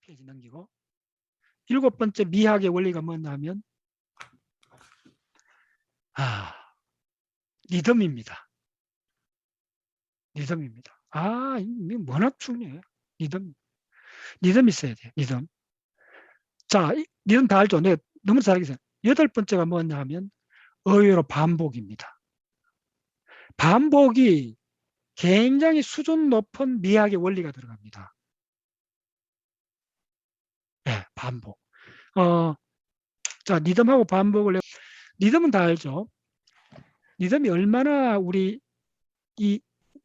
페이지 넘기고. 7번째 미학의 원리가 뭐냐 하면 리듬입니다. 리듬입니다. 이게 워낙 중요해요. 리듬 있어야 돼요. 리듬. 자, 리듬 다 알죠? 네, 너무 잘 알겠어요. 8번째가 뭐냐 하면 의외로 반복입니다. 반복이 굉장히 수준 높은 미학의 원리가 들어갑니다. 네, 반복. 자, 리듬하고 반복을, 리듬은 다 알죠? 리듬이 얼마나 우리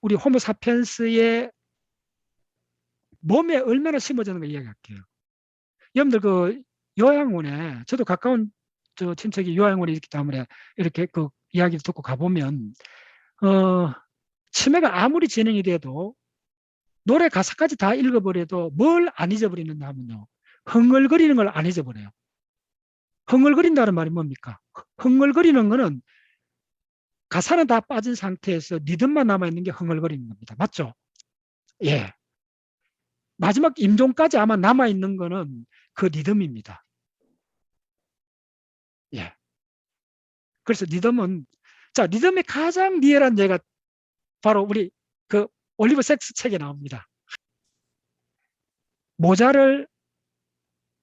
호모사피엔스의 몸에 얼마나 심어졌는가 이야기할게요. 여러분들 그 요양원에, 저도 가까운 친척이 요양원에 있기 때문에 이렇게 그 이야기를 듣고 가보면, 치매가 아무리 진행이 돼도 노래 가사까지 다 읽어버려도 뭘 안 잊어버리는가 하면요. 흥얼거리는 걸 안 잊어버려요. 흥얼거린다는 말이 뭡니까? 흥얼거리는 거는 가사는 다 빠진 상태에서 리듬만 남아있는 게 흥얼거리는 겁니다. 맞죠? 예. 마지막 임종까지 아마 남아있는 거는 그 리듬입니다. 예. 그래서 리듬은, 자, 리듬의 가장 리얼한 예가 바로 우리 그 올리버 섹스 책에 나옵니다. 모자를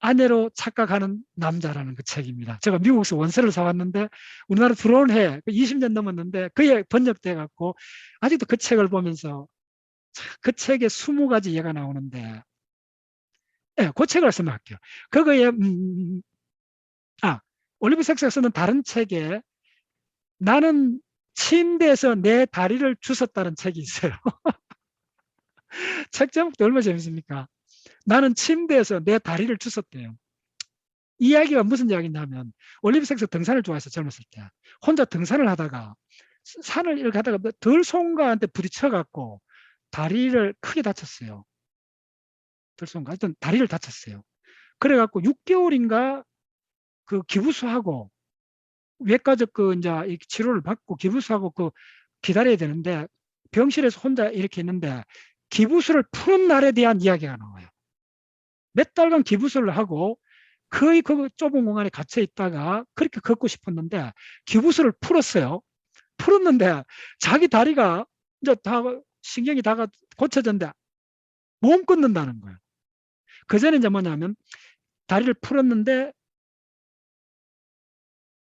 아내로 착각하는 남자라는 그 책입니다. 제가 미국에서 원서를 사왔는데 우리나라 들어온 해 20년 넘었는데 그게 번역돼 갖고 아직도 그 책을 보면서 그 책에 20가지 예가 나오는데, 네, 그 책을 설명할게요. 그거에 올리버 섹스가 쓰는 다른 책에 나는 침대에서 내 다리를 주웠다는 책이 있어요. 책 제목도 얼마나 재밌습니까? 나는 침대에서 내 다리를 주웠대요. 이야기가 무슨 이야기냐면 올리버 섹스 등산을 좋아해서 젊었을 때 혼자 등산을 하다가 산을 이렇게 하다가 들송가한테 부딪혀갖고 다리를 크게 다쳤어요. 들송가 하여튼 다리를 다쳤어요. 그래갖고 6개월인가 그 기부수하고 외과적 그 이제 치료를 받고 기부수하고 그 기다려야 되는데 병실에서 혼자 이렇게 있는데 기부수를 푸는 날에 대한 이야기가 나와요. 몇 달간 기부수를 하고 거의 그 좁은 공간에 갇혀 있다가 그렇게 걷고 싶었는데 기부수를 풀었어요. 풀었는데 자기 다리가 이제 다 신경이 다 고쳐졌는데 못 걷는다는 거예요. 그 전에 이제 뭐냐면 다리를 풀었는데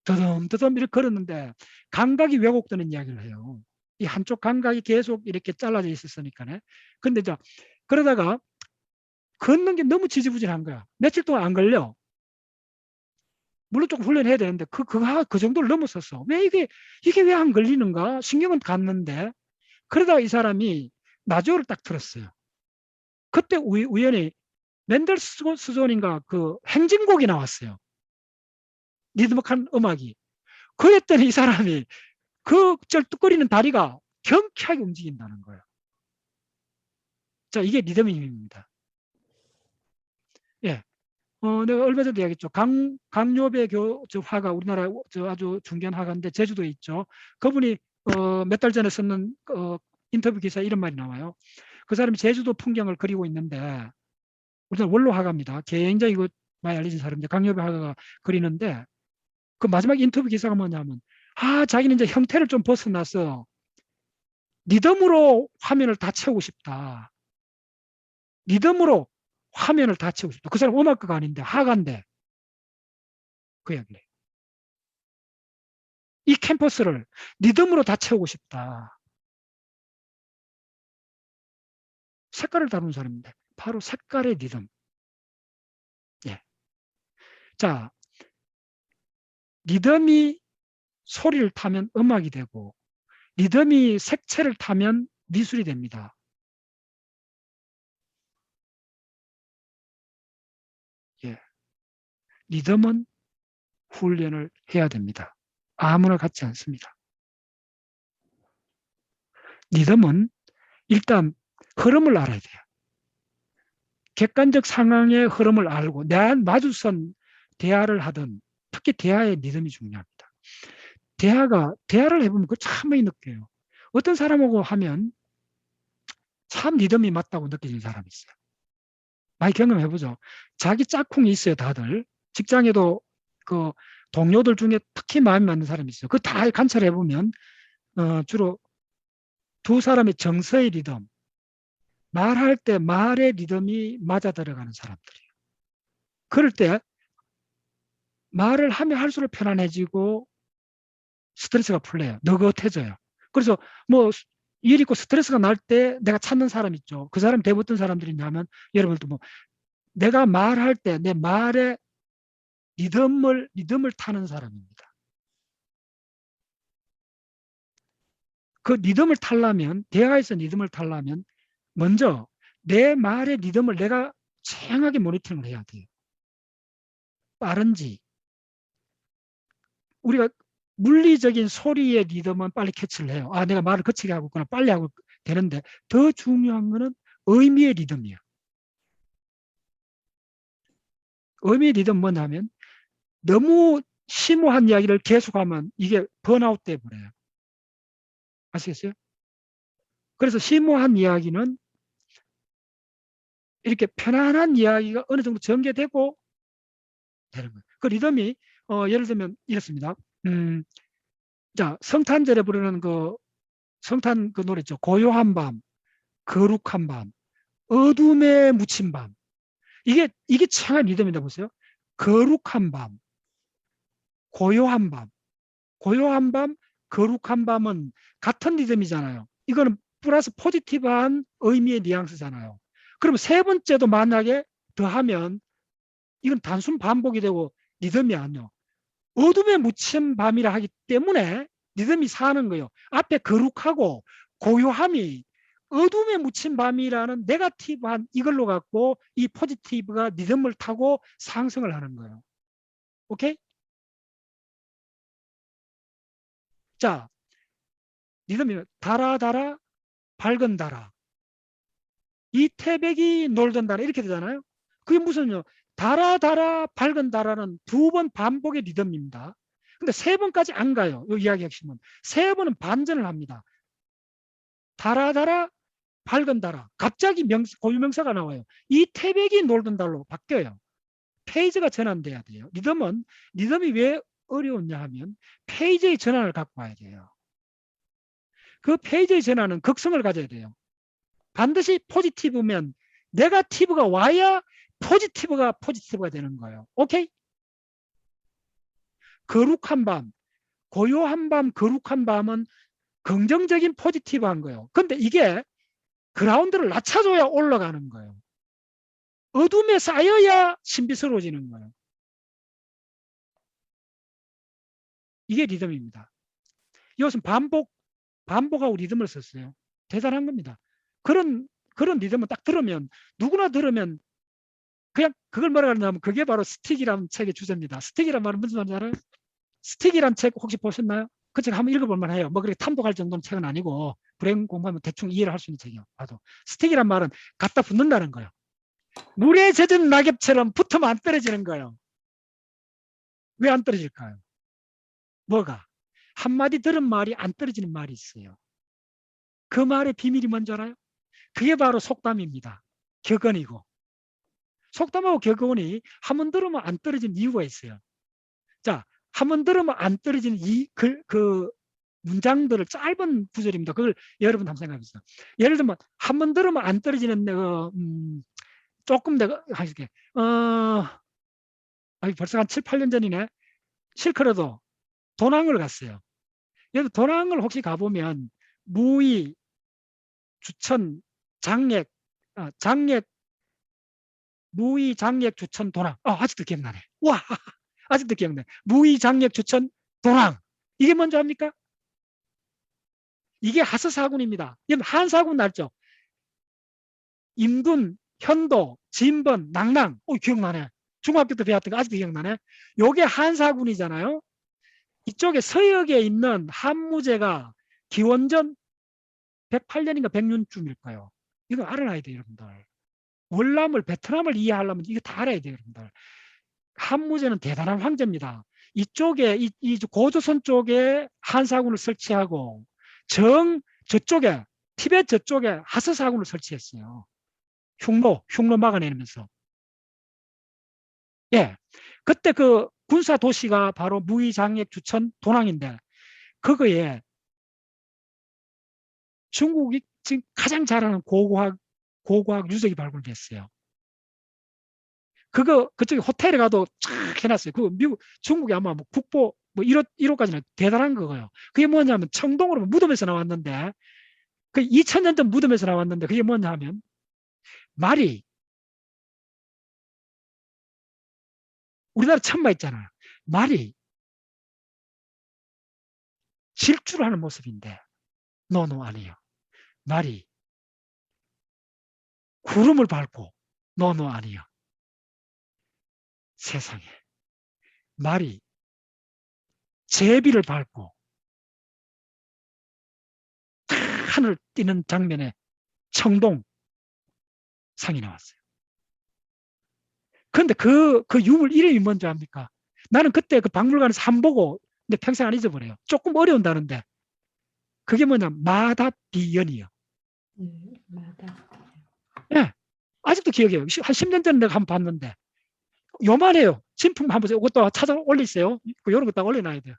더듬더듬 이렇게 걸었는데 감각이 왜곡되는 이야기를 해요. 이 한쪽 감각이 계속 이렇게 잘라져 있었으니까네. 근데 이제 그러다가 걷는 게 너무 지지부진한 거야. 며칠 동안 안 걸려. 물론 조금 훈련해야 되는데 그 정도를 넘었었어. 왜 이게 왜 안 걸리는가? 신경은 갔는데 그러다가 이 사람이 나주어를 딱 들었어요. 그때 우연히 맨델스존인가 그 행진곡이 나왔어요. 리드믹한 음악이. 그랬더니 이 사람이 그 쩔뚝거리는 다리가 경쾌하게 움직인다는 거예요. 자, 이게 리듬입니다. 예. 내가 얼마 전에 이야기했죠. 강요배 화가 우리나라 아주 중견 화가인데 제주도에 있죠. 그분이 몇 달 전에 썼는 인터뷰 기사에 이런 말이 나와요. 그 사람이 제주도 풍경을 그리고 있는데 우리나라 원로 화가입니다. 굉장히 많이 알려진 사람인데 강요배 화가가 그리는데 그 마지막 인터뷰 기사가 뭐냐면 자기는 이제 형태를 좀 벗어나서 리듬으로 화면을 다 채우고 싶다. 리듬으로 화면을 다 채우고 싶다. 그 사람 음악가가 아닌데 화가인데 그 이야기를 해요. 이 캠퍼스를 리듬으로 다 채우고 싶다. 색깔을 다루는 사람인데 바로 색깔의 리듬. 예. 자, 리듬이 소리를 타면 음악이 되고 리듬이 색채를 타면 미술이 됩니다. 예. 리듬은 훈련을 해야 됩니다. 아무나 같지 않습니다. 리듬은 일단 흐름을 알아야 돼요. 객관적 상황의 흐름을 알고 내 마주선 대화를 하든 특히 대화의 리듬이 중요합니다. 대화를 해보면 그거 참 많이 느껴요. 어떤 사람하고 하면 참 리듬이 맞다고 느껴지는 사람이 있어요. 많이 경험해보죠. 자기 짝꿍이 있어요, 다들. 직장에도 그 동료들 중에 특히 마음이 맞는 사람이 있어요. 그거 다 관찰해보면 주로 두 사람의 정서의 리듬, 말할 때 말의 리듬이 맞아 들어가는 사람들이에요. 그럴 때 말을 하면 할수록 편안해지고 스트레스가 풀려요. 느긋해져요. 그래서 뭐 일 있고 스트레스가 날 때 내가 찾는 사람 있죠. 그 사람 대부분 어떤 사람들이냐면 여러분도 뭐 내가 말할 때 내 말의 리듬을 타는 사람입니다. 그 리듬을 타려면 대화에서 리듬을 타려면 먼저 내 말의 리듬을 내가 다양하게 모니터링을 해야 돼요. 빠른지 우리가 물리적인 소리의 리듬은 빨리 캐치를 해요. 아, 내가 말을 거치게 하고 있구나. 빨리 하고 되는데 더 중요한 거는 의미의 리듬이에요. 의미의 리듬 뭐냐면 너무 심오한 이야기를 계속하면 이게 번아웃 돼버려요. 아시겠어요? 그래서 심오한 이야기는 이렇게 편안한 이야기가 어느 정도 전개되고 되는 거예요. 그 리듬이 예를 들면 이렇습니다. 자, 성탄절에 부르는 그 성탄 그 노래 있죠. 고요한 밤, 거룩한 밤, 어둠에 묻힌 밤. 이게 창의 리듬이다 보세요. 거룩한 밤, 고요한 밤, 고요한 밤, 거룩한 밤은 같은 리듬이잖아요. 이거는 플러스 포지티브한 의미의 뉘앙스잖아요. 그럼 세 번째도 만약에 더하면 이건 단순 반복이 되고 리듬이 아니요. 어둠에 묻힌 밤이라 하기 때문에 리듬이 사는 거예요. 앞에 거룩하고 고요함이 어둠에 묻힌 밤이라는 네거티브한 이걸로 갖고 이 포지티브가 리듬을 타고 상승을 하는 거예요. 오케이? 자, 리듬이 달아 밝은 달아 이 태백이 놀던 달아 이렇게 되잖아요. 그게 무슨요? 달아 밝은 달아는 두 번 반복의 리듬입니다. 근데 세 번까지 안 가요. 이 이야기 핵심은. 세 번은 반전을 합니다. 달아 밝은 달아. 갑자기 고유명사가 나와요. 이 태백이 놀던 달로 바뀌어요. 페이지가 전환돼야 돼요. 리듬이 왜 어려웠냐 하면 페이지의 전환을 갖고 와야 돼요. 그 페이지의 전환은 극성을 가져야 돼요. 반드시 포지티브면 네거티브가 와야 포지티브가 되는 거예요. 오케이? 거룩한 밤, 고요한 밤, 거룩한 밤은 긍정적인 포지티브한 거예요. 근데 이게 그라운드를 낮춰줘야 올라가는 거예요. 어둠에 쌓여야 신비스러워지는 거예요. 이게 리듬입니다. 이것은 반복하고 리듬을 썼어요. 대단한 겁니다. 그런 리듬을 딱 들으면 누구나 들으면 그냥 그걸 뭐라 그러냐면 그게 바로 스틱이라는 책의 주제입니다. 스틱이란 말은 무슨 말인지 알아요? 스틱이란 책 혹시 보셨나요? 그 책 한번 읽어볼 만해요. 뭐 그렇게 탐독할 정도는 책은 아니고 브레인 공부하면 대충 이해를 할 수 있는 책이요. 봐도 스틱이란 말은 갖다 붙는다는 거예요. 물에 젖은 낙엽처럼 붙으면 안 떨어지는 거예요. 왜 안 떨어질까요? 뭐가? 한마디 들은 말이 안 떨어지는 말이 있어요. 그 말의 비밀이 뭔지 알아요? 그게 바로 속담입니다. 격언이고. 속담하고 격언이 한 번 들으면 안 떨어지는 이유가 있어요. 자, 한 번 들으면 안 떨어지는 그 문장들을 짧은 구절입니다. 그걸 여러분 한번 생각해 보세요. 예를 들면 한 번 들으면 안 떨어지는 조금 내가 하실게. 벌써 한 7, 8년 전이네. 실크로도 도낭을 갔어요. 여기 도낭을 혹시 가보면 무의, 주천, 장액, 무의, 장액, 주천, 도낭. 아직도 기억나네. 와, 아직도 기억나네. 무의, 장액, 주천, 도낭. 이게 뭔지 압니까? 이게 하스사군입니다. 이건 한사군 날죠. 임둔, 현도, 진번, 낭랑. 기억나네. 중학교 때 배웠던 거 아직도 기억나네. 요게 한사군이잖아요. 이쪽에 서역에 있는 한무제가 기원전 108년인가 100년쯤일 거예요. 이거 알아놔야 돼요, 여러분들. 월남을, 베트남을 이해하려면 이거 다 알아야 돼요, 여러분들. 한무제는 대단한 황제입니다. 이쪽에, 이 고조선 쪽에 한사군을 설치하고 저쪽에, 티벳 저쪽에 하스사군을 설치했어요. 흉노 막아내면서. 예. 그때 그 군사 도시가 바로 무의장액 주천 도낭인데, 그거에 중국이 지금 가장 잘하는 고고학 유적이 발굴됐어요. 그쪽에 호텔에 가도 쫙 해놨어요. 중국이 아마 뭐 국보 뭐 1호까지는 대단한 거고요. 그게 뭐냐면 청동으로 무덤에서 나왔는데, 그 2000년 전 무덤에서 나왔는데, 그게 뭐냐 하면 말이, 우리나라 천마 있잖아요. 말이 질주를 하는 모습인데, 노노 아니에요. 말이 구름을 밟고, 노노 아니에요. 세상에. 말이 제비를 밟고 하늘을 뛰는 장면에 청동 상이 나왔어요. 그런데 그 유물 이름이 뭔지 압니까? 나는 그때 그 박물관에서 한 보고 내 평생 안 잊어버려요. 조금 어려운다는데, 그게 뭐냐, 마다비연이요. 마다. 예, 아직도 기억해요. 한 10년 전에 내가 한번 봤는데 요만해요. 진품 한번 이것도 찾아 올리세요. 이런 거 딱 올려놔야 돼요.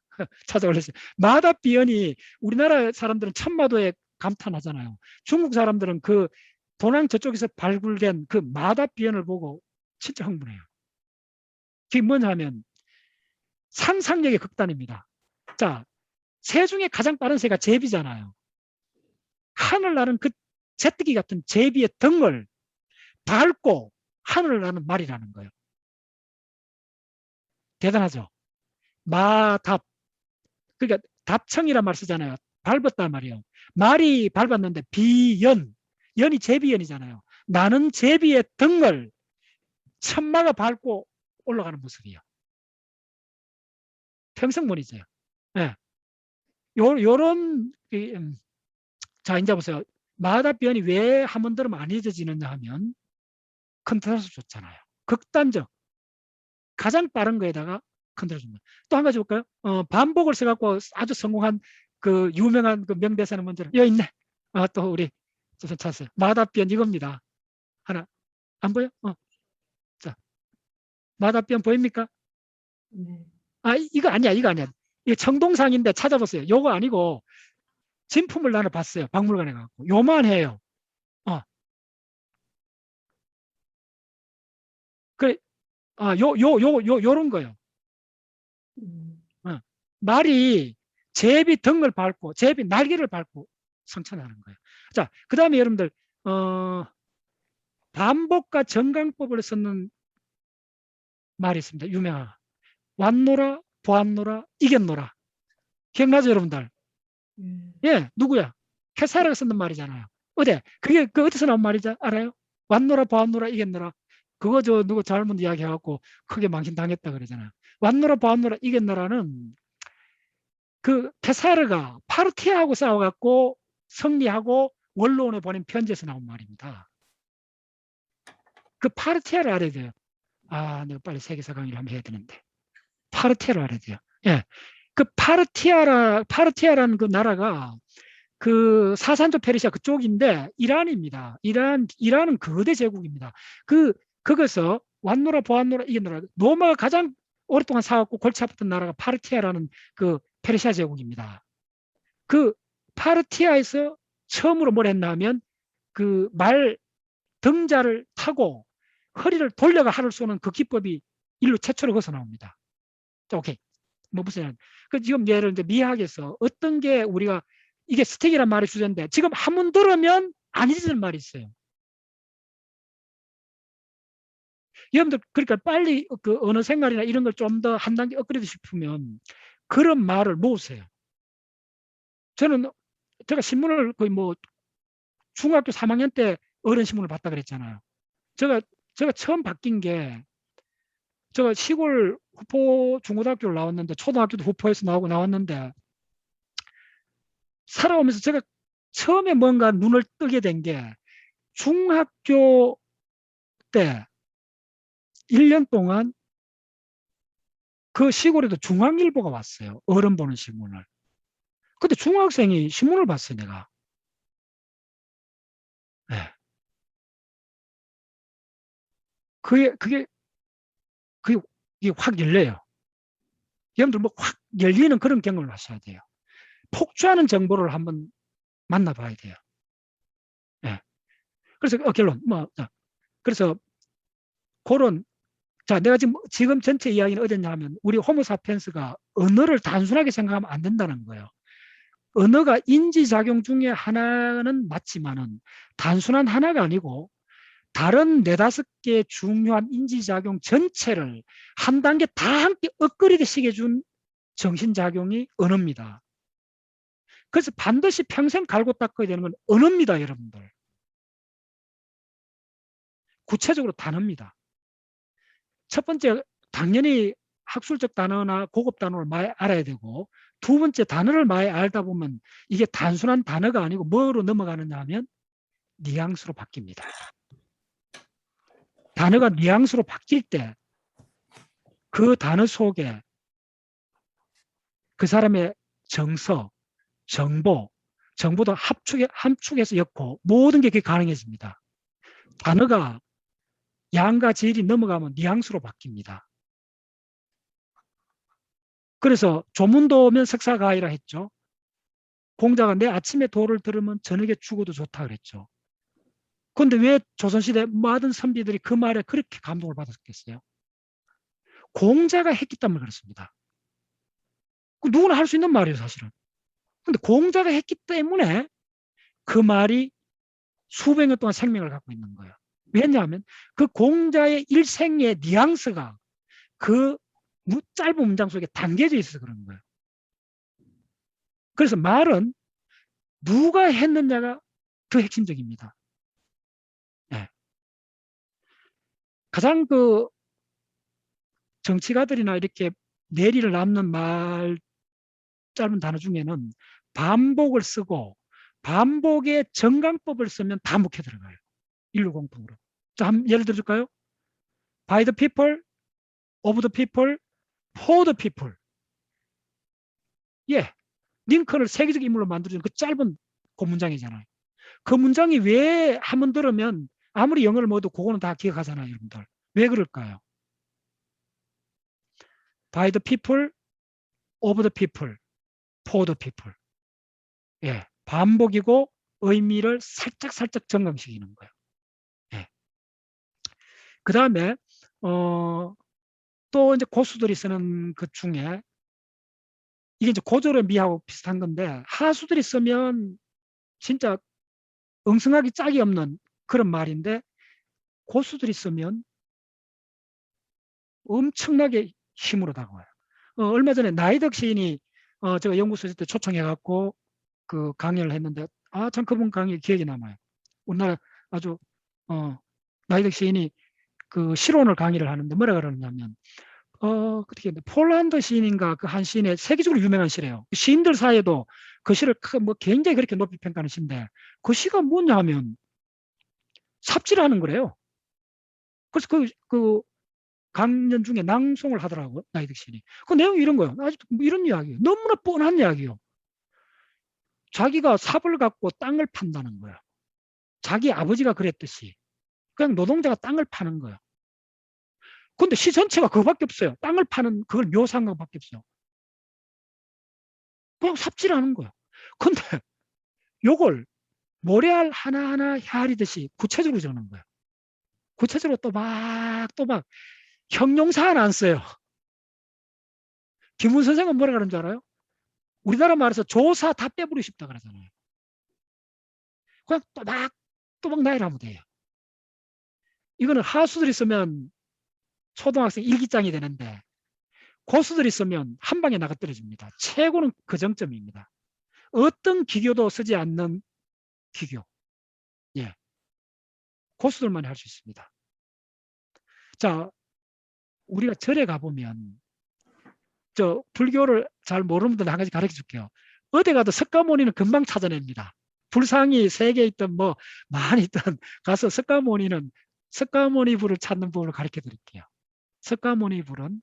찾아 올리세요. 마다비연이, 우리나라 사람들은 천마도에 감탄하잖아요. 중국 사람들은 그 도낭 저쪽에서 발굴된 그 마다비연을 보고 진짜 흥분해요. 그게 뭐냐면 상상력의 극단입니다. 자, 새 중에 가장 빠른 새가 제비잖아요. 하늘 나는 그 제뜨기 같은 제비의 등을 밟고 하늘을 나는 말이라는 거예요. 대단하죠. 마답. 그러니까 답청이란 말 쓰잖아요. 밟았단 말이에요. 말이 밟았는데 비연. 연이 제비연이잖아요. 나는 제비의 등을 천마가 밟고 올라가는 모습이에요. 평생문이죠. 예. 요런, 자, 이제 보세요. 마답변이 왜 한 번 들으면 안 잊어지느냐 하면 컨트롤을 줬잖아요. 극단적. 가장 빠른 거에다가 컨트롤 줍니다. 또 한 가지 볼까요? 반복을 써갖고 아주 성공한 그 유명한 그 명대사는 뭔지 여기 있네. 또 우리 찾았어요. 마답변 이겁니다. 하나 안 보여? 자, 마답변 보입니까? 네. 이거 아니야, 이거 아니야. 이거 청동상인데 찾아보세요. 요거 아니고 진품을 나는 봤어요. 박물관에 가고 요만해요. 그래, 요런 거요. 말이 제비 등을 밟고 제비 날개를 밟고 성천하는 거예요. 자, 그 다음에 여러분들 반복과 정강법을 쓰는 말이 있습니다. 유명한 왔노라 보았노라 이겼노라. 기억나죠 여러분들? 예, 누구야? 캐사라가 쓰는 말이잖아요. 그게 어디서 나온 말이죠? 알아요? 왔노라 보았노라 이겼노라. 그거 누구 잘못 이야기해갖고 크게 망신당했다 그러잖아요. 왔노라 보았노라 이겼노라는 그 페사르가 파르티아하고 싸워갖고 승리하고 원로원에 보낸 편지에서 나온 말입니다. 그 파르티아를 알아야 돼요. 내가 빨리 세계사 강의를 한번 해야 되는데. 파르티아를 알아야 돼요. 예. 그 파르티아라는 그 나라가 그 사산조 페르시아 그쪽인데 이란입니다. 이란은 거대 제국입니다. 거기서 왔노라 보았노라 이겼노라. 로마가 가장 오랫동안 사갖고 골치 아팠던 나라가 파르티아라는 그 페르시아 제국입니다. 그 파르티아에서 처음으로 뭘 했나 하면 그 말 등자를 타고 허리를 돌려가 활을 쏘는 그 기법이 인류 최초로 거기서 나옵니다. 자, 오케이. 뭐 무슨 지금 예를 들어 미학에서 어떤 게 우리가 이게 스택이란 말이 주제인데 지금 한번 들으면 안 잊는 말이 있어요. 여러분들 그러니까 빨리 그 언어 생활이나 이런 걸 좀 더 한 단계 업그레이드 싶으면 그런 말을 모으세요. 제가 신문을 거의 뭐 중학교 3학년 때 어른 신문을 봤다 그랬잖아요. 제가 처음 바뀐 게 제가 시골 후포 중고등학교를 나왔는데 초등학교도 후포에서 나왔는데 살아오면서 제가 처음에 뭔가 눈을 뜨게 된 게 중학교 때 1년 동안 그 시골에도 중앙일보가 왔어요. 어른 보는 신문을. 근데 중학생이 신문을 봤어요, 내가. 네. 그게 이게 확 열려요. 여러분들 뭐 확 열리는 그런 경험을 하셔야 돼요. 폭주하는 정보를 한번 만나봐야 돼요. 예. 그래서 결론 그래서 그런 내가 지금 전체 이야기는 어딨냐면 우리 호모사피엔스가 언어를 단순하게 생각하면 안 된다는 거예요. 언어가 인지작용 중에 하나는 맞지만은 단순한 하나가 아니고 다른 네다섯 개의 중요한 인지작용 전체를 한 단계 다 함께 엇그리게 시켜준 정신작용이 언어입니다. 그래서 반드시 평생 갈고 닦아야 되는 건 언어입니다, 여러분들. 구체적으로 단어입니다. 첫 번째, 당연히 학술적 단어나 고급 단어를 많이 알아야 되고, 두 번째, 단어를 많이 알다 보면 이게 단순한 단어가 아니고 뭐로 넘어가느냐 하면 뉘앙스로 바뀝니다. 단어가 뉘앙스로 바뀔 때 그 단어 속에 그 사람의 정서, 정보도 함축해서 엮고 모든 게 그게 가능해집니다. 단어가 양과 질이 넘어가면 뉘앙스로 바뀝니다. 그래서 조문도면 석사가이라 했죠. 공자가 내 아침에 도를 들으면 저녁에 죽어도 좋다 그랬죠. 그런데 왜 조선시대 모든 선비들이 그 말에 그렇게 감동을 받았겠어요? 공자가 했기 때문에 그렇습니다. 누구나 할 수 있는 말이에요, 사실은. 근데 공자가 했기 때문에 그 말이 수백 년 동안 생명을 갖고 있는 거예요. 왜냐하면 그 공자의 일생의 뉘앙스가 그 짧은 문장 속에 담겨져 있어서 그런 거예요. 그래서 말은 누가 했느냐가 더 핵심적입니다. 네. 가장 그 정치가들이나 이렇게 내리를 남는 말 짧은 단어 중에는 반복을 쓰고 반복의 정강법을 쓰면 다 묵혀 들어가요. 인류 공통으로. 자, 예를 들어줄까요? By the people, of the people, for the people. 예, 링컨을 세계적 인물로 만들어준 그 짧은 그 문장이잖아요. 그 문장이 왜 한번 들으면 아무리 영어를 모두 그거는 다 기억하잖아요, 여러분들. 왜 그럴까요? By the people, of the people, for the people. 예, 반복이고 의미를 살짝 정강시키는 거예요. 예. 그 다음에 또 이제 고수들이 쓰는 것 중에 이게 이제 고조의 미하고 비슷한 건데 하수들이 쓰면 진짜 엉성하기 짝이 없는 그런 말인데 고수들이 쓰면 엄청나게 힘으로 다가와요. 얼마 전에 나이덕 시인이 제가 연구소 때 초청해갖고 그 강연을 했는데 참 그분 강의 기억이 남아요. 우리나라 아주 나이덕 시인이 그 실론을 강의를 하는데 뭐라 그러냐면 어떻게 폴란드 시인인가 그 한 시인의 세계적으로 유명한 시래요. 시인들 사이에도 그 시를 뭐 굉장히 그렇게 높이 평가하는 시인데 그 시가 뭐냐 하면 삽질하는 거래요. 그래서 그 강연 중에 낭송을 하더라고요. 나이득 시인이. 그 내용이 이런 거예요. 아직도 뭐 이런 이야기예요. 너무나 뻔한 이야기예요. 자기가 삽을 갖고 땅을 판다는 거예요. 자기 아버지가 그랬듯이. 그냥 노동자가 땅을 파는 거예요. 근데 시 전체가 그거밖에 없어요. 땅을 파는 그걸 묘사한 것밖에 없어요. 그냥 삽질하는 거예요. 근데 요걸 모래알 하나하나 헤아리듯이 구체적으로 적는 거예요. 구체적으로 또 막 형용사 하나 안 써요. 김훈 선생은 뭐라 그러는 줄 알아요? 우리나라 말에서 조사 다 빼버리고 싶다 그러잖아요. 그냥 또박 나열을 하면 돼요. 이거는 하수들이 쓰면 초등학생 일기장이 되는데 고수들이 쓰면 한 방에 나가 떨어집니다. 최고는 그 정점입니다. 어떤 기교도 쓰지 않는 기교. 예. 고수들만 할 수 있습니다. 자, 우리가 절에 가보면 저 불교를 잘 모르는 분들 한 가지 가르쳐 줄게요. 어디 가도 석가모니는 금방 찾아냅니다. 불상이 3개 있던 뭐 많이 있던 가서 석가모니 불을 찾는 법을 가르쳐 드릴게요. 석가모니 불은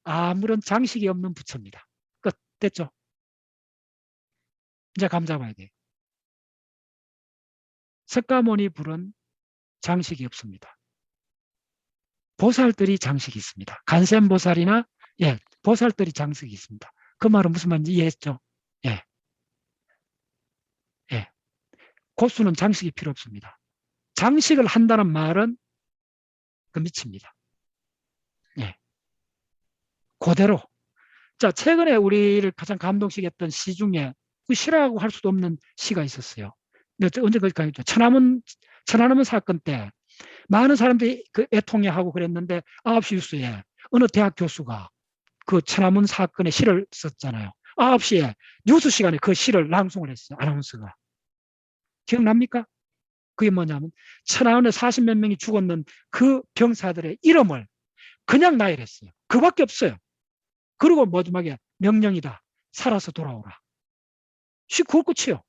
아무런 장식이 없는 부처입니다. 끝. 됐죠? 이제 감 잡아야 돼요. 석가모니 불은 장식이 없습니다. 보살들이 장식이 있습니다. 간센보살이나 예, 보살들이 장식이 있습니다. 그 말은 무슨 말인지 이해했죠? 예. 예. 고수는 장식이 필요 없습니다. 장식을 한다는 말은 그 미칩니다. 예. 그대로. 자, 최근에 우리를 가장 감동시켰던 시 중에 그 시라고 할 수도 없는 시가 있었어요. 언제 거기까지 천안함 사건 때 많은 사람들이 그 애통해하고 그랬는데 9시 뉴스에 어느 대학 교수가 그 천안문 사건의 시를 썼잖아요. 9시에 뉴스 시간에 그 시를 낭송을 했어요. 아나운서가. 기억납니까? 그게 뭐냐면 천안에 40몇 명이 죽었는 그 병사들의 이름을 그냥 나열했어요. 그밖에 없어요. 그리고 마지막에 명령이다. 살아서 돌아오라. 그거 끝이요.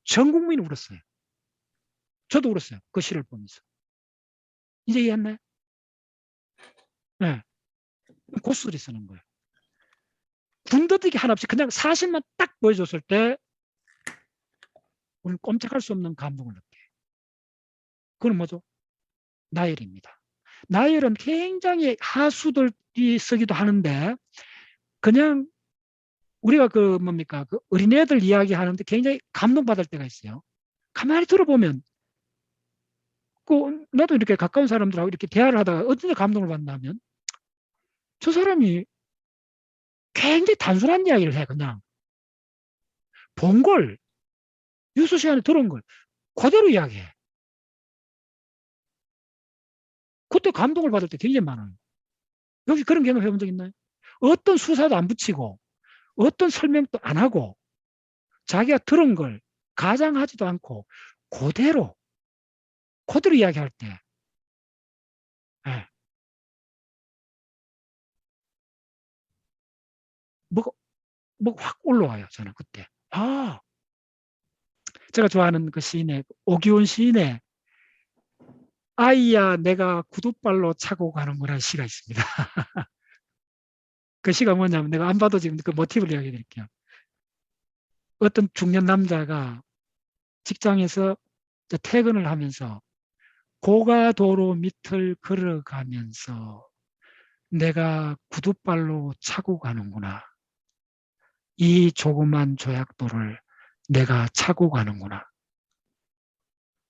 전 국민이 울었어요. 저도 울었어요. 그 시를 보면서. 이제 이해했나요? 네. 고수들이 쓰는 거예요. 군더더기 하나 없이 그냥 사실만 딱 보여줬을 때 우리는 꼼짝할 수 없는 감동을 느껴요. 그건 뭐죠? 나열입니다. 나열은 굉장히 하수들이 쓰기도 하는데 그냥 우리가 그 뭡니까 그 어린애들 이야기하는데 굉장히 감동받을 때가 있어요. 가만히 들어보면 나도 이렇게 가까운 사람들하고 이렇게 대화를 하다가 어떤 감동을 받냐면 저 사람이 굉장히 단순한 이야기를 해. 그냥 본 걸 뉴스 시간에 들은 걸 그대로 이야기해. 그때 감동을 받을 때 굉장히 많아요. 여기 그런 경험 해본 적 있나요? 어떤 수사도 안 붙이고 어떤 설명도 안 하고 자기가 들은 걸 가장하지도 않고 그대로 이야기할 때 예. 뭐가 확 올라와요. 저는 그때. 제가 좋아하는 그 시인의 오기훈 시인의 아이야 내가 구둣발로 차고 가는구나 시가 있습니다. 그 시가 뭐냐면 내가 안 봐도 지금 그 모티브를 이야기해 드릴게요. 어떤 중년 남자가 직장에서 퇴근을 하면서 고가도로 밑을 걸어가면서 내가 구둣발로 차고 가는구나. 이 조그만 조약도를 내가 차고 가는구나.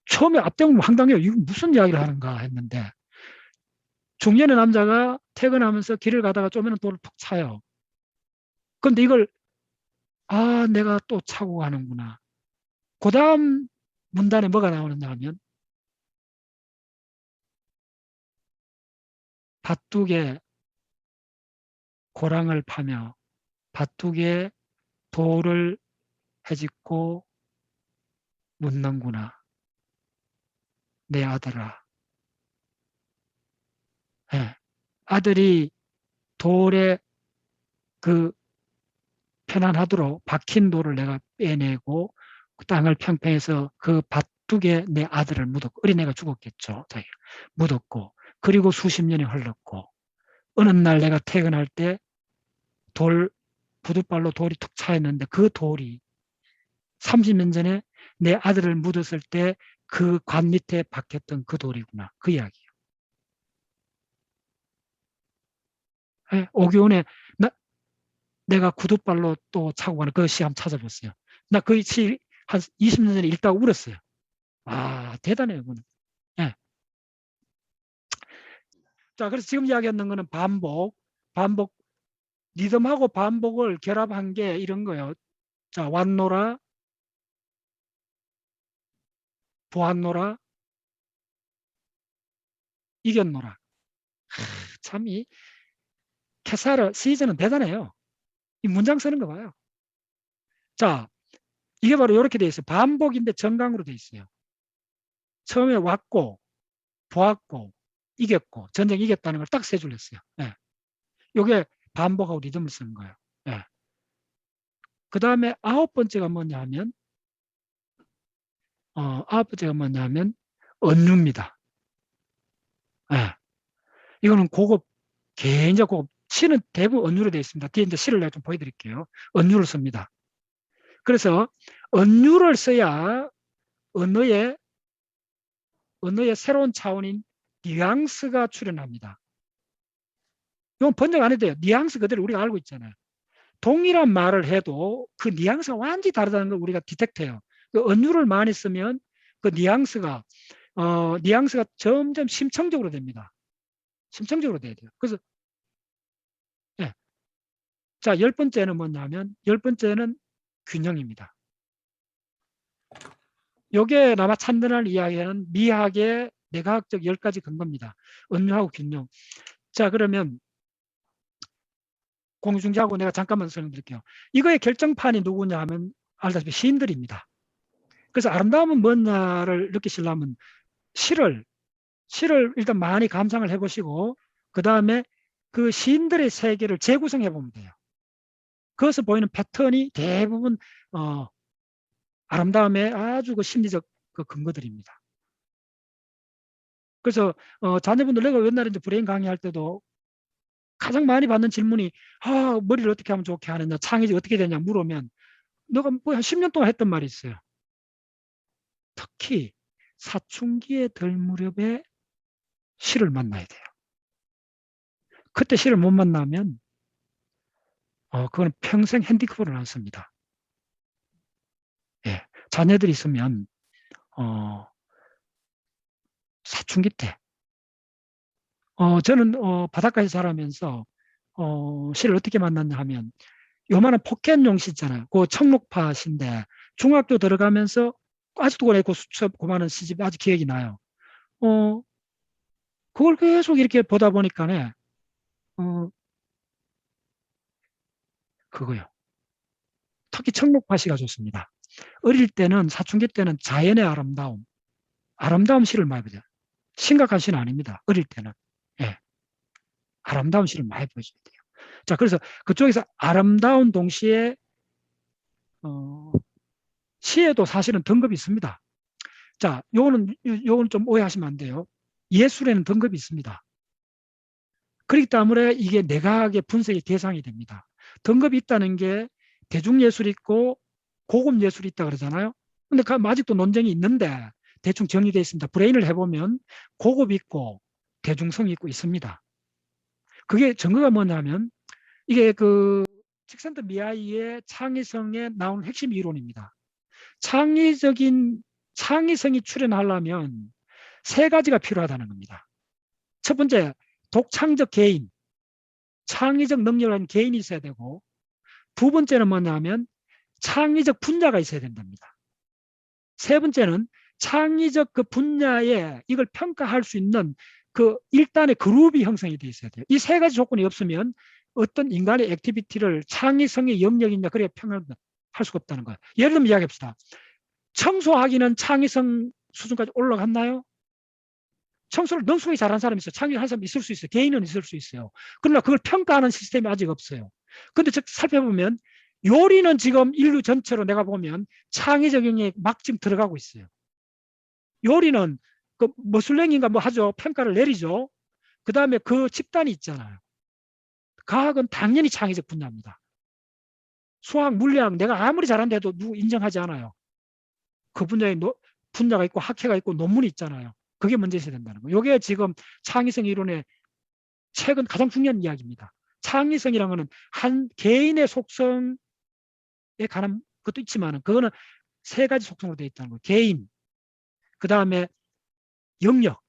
처음에 앞대면 황당해요. 이거 무슨 이야기를 하는가 했는데 중년의 남자가 퇴근하면서 길을 가다가 쪼매는 돌을 툭 차요. 그런데 이걸 내가 또 차고 가는구나. 그 다음 문단에 뭐가 나오느냐 하면 밭둑에 고랑을 파며 밭둑에 돌을 헤집고 묻는구나. 내 아들아. 예. 아들이 돌에 그 편안하도록 박힌 돌을 내가 빼내고 그 땅을 평평해서 그 밭둑에 내 아들을 묻었고 어린애가 죽었겠죠. 자기가 묻었고 그리고 수십 년이 흘렀고 어느 날 내가 퇴근할 때 부둣발로 돌이 툭 차였는데 그 돌이 30년 전에 내 아들을 묻었을 때 그 관 밑에 박혔던 그 돌이구나. 그 이야기예요. 네, 오교훈에 내가 구둣발로 또 차고 가는 그 시 한번 찾아봤어요. 나 그 시 한 20년 전에 읽다가 울었어요. 대단해요. 그건. 네. 자, 그래서 지금 이야기하는 거는 반복, 리듬하고 반복을 결합한 게 이런 거예요. 자, 왔노라, 보았노라, 이겼노라. 참, 이 캐사르 시즌은 대단해요. 이 문장 쓰는 거 봐요. 자, 이게 바로 이렇게 돼 있어요. 반복인데 정강으로 돼 있어요. 처음에 왔고, 보았고, 이겼고, 전쟁 이겼다는 걸 딱 세 줄 했어요. 네. 이게 반복하고 리듬을 쓰는 거예요. 네. 그 다음에 아홉 번째가 뭐냐면, 언유입니다. 네. 이거는 고급, 굉장히 고급, 시는 대부분 언유로 되어 있습니다. 뒤에 이제 시를 내가 좀 보여드릴게요. 언유를 씁니다. 그래서 언유를 써야 언어의 새로운 차원인 뉘앙스가 출현합니다. 이건 번역 안 해도 돼요. 뉘앙스 그대로 우리가 알고 있잖아요. 동일한 말을 해도 그 뉘앙스가 완전히 다르다는 걸 우리가 디텍트해요. 그 은유를 많이 쓰면 그 뉘앙스가 점점 심층적으로 됩니다. 심층적으로 돼야 돼요. 그래서 예. 자, 10번째는 뭐냐면 10번째는 균형입니다. 요게 아마 찬드날 이야기하는 미학의 내과학적 10가지 근거입니다. 은유하고 균형. 자, 그러면 공중자하고 내가 잠깐만 설명드릴게요. 이거의 결정판이 누구냐 하면 알다시피 시인들입니다. 그래서 아름다움은 뭐냐를 느끼시려면 시를 일단 많이 감상을 해보시고 그 다음에 그 시인들의 세계를 재구성해 보면 돼요. 거기서 보이는 패턴이 대부분 아름다움의 아주 그 심리적 그 근거들입니다. 그래서 자녀분들 내가 옛날에 이제 브레인 강의할 때도 가장 많이 받는 질문이 머리를 어떻게 하면 좋게 하느냐, 창의적 어떻게 되냐 물으면 너가 뭐 한 10년 동안 했던 말이 있어요. 특히 사춘기에 들 무렵에 시를 만나야 돼요. 그때 시를 못 만나면 그건 평생 핸디캡으로 남습니다. 예, 자녀들이 있으면 사춘기 때 저는 바닷가에서 자라면서 시를 어떻게 만났냐 하면 요만한 포켓용 시 있잖아요. 그 청록파 시인데 중학교 들어가면서 아직도 그 수첩 그만한 시집 아직 기억이 나요. 그걸 계속 이렇게 보다 보니까네 그거요. 특히 청록파 시가 좋습니다. 어릴 때는 사춘기 때는 자연의 아름다움 시를 많이 보죠. 심각한 시는 아닙니다. 어릴 때는. 예. 아름다운 시를 많이 보여줘야 돼요. 자, 그래서 그쪽에서 아름다운 동시에 시에도 사실은 등급이 있습니다. 자, 요거는 좀 오해하시면 안 돼요. 예술에는 등급이 있습니다. 그렇기 때문에 이게 내각의 분석의 대상이 됩니다. 등급이 있다는 게 대중예술이 있고 고급 예술이 있다 그러잖아요. 근데 아직도 논쟁이 있는데 대충 정리되어 있습니다. 브레인을 해보면 고급이 있고 대중성이 있고 있습니다. 그게 증거가 뭐냐면 이게 그 칙센트 미하이의 창의성에 나오는 핵심 이론입니다. 창의성이 출현하려면 세 가지가 필요하다는 겁니다. 첫 번째, 독창적 개인, 창의적 능력을 가진 개인이 있어야 되고, 두 번째는 뭐냐면 창의적 분야가 있어야 된답니다. 세 번째는 창의적 그 분야에 이걸 평가할 수 있는 그 일단의 그룹이 형성이 되어 있어야 돼요. 이 세 가지 조건이 없으면 어떤 인간의 액티비티를 창의성의 영역이냐 그래 평가할 수가 없다는 거예요. 예를 들면 이야기합시다. 청소하기는 창의성 수준까지 올라갔나요? 청소를 능숙하게 잘하는 사람이 있어요. 창의할 사람이 있을 수 있어요. 개인은 있을 수 있어요. 그러나 그걸 평가하는 시스템이 아직 없어요. 근데 살펴보면 요리는 지금 인류 전체로 내가 보면 창의적 영역에 막 지금 들어가고 있어요. 요리는 그 머슬랭인가 뭐 하죠. 평가를 내리죠. 그 다음에 그 집단이 있잖아요. 과학은 당연히 창의적 분야입니다. 수학, 물리학 내가 아무리 잘한다 해도 누구 인정하지 않아요. 그 분야에 분야가 있고 학회가 있고 논문이 있잖아요. 그게 먼저 있어야 된다는 거예요. 이게 지금 창의성 이론의 최근 가장 중요한 이야기입니다. 창의성이라는 것은 한 개인의 속성에 관한 것도 있지만 그거는 세 가지 속성으로 되어 있다는 거예요. 개인, 그 다음에 영역.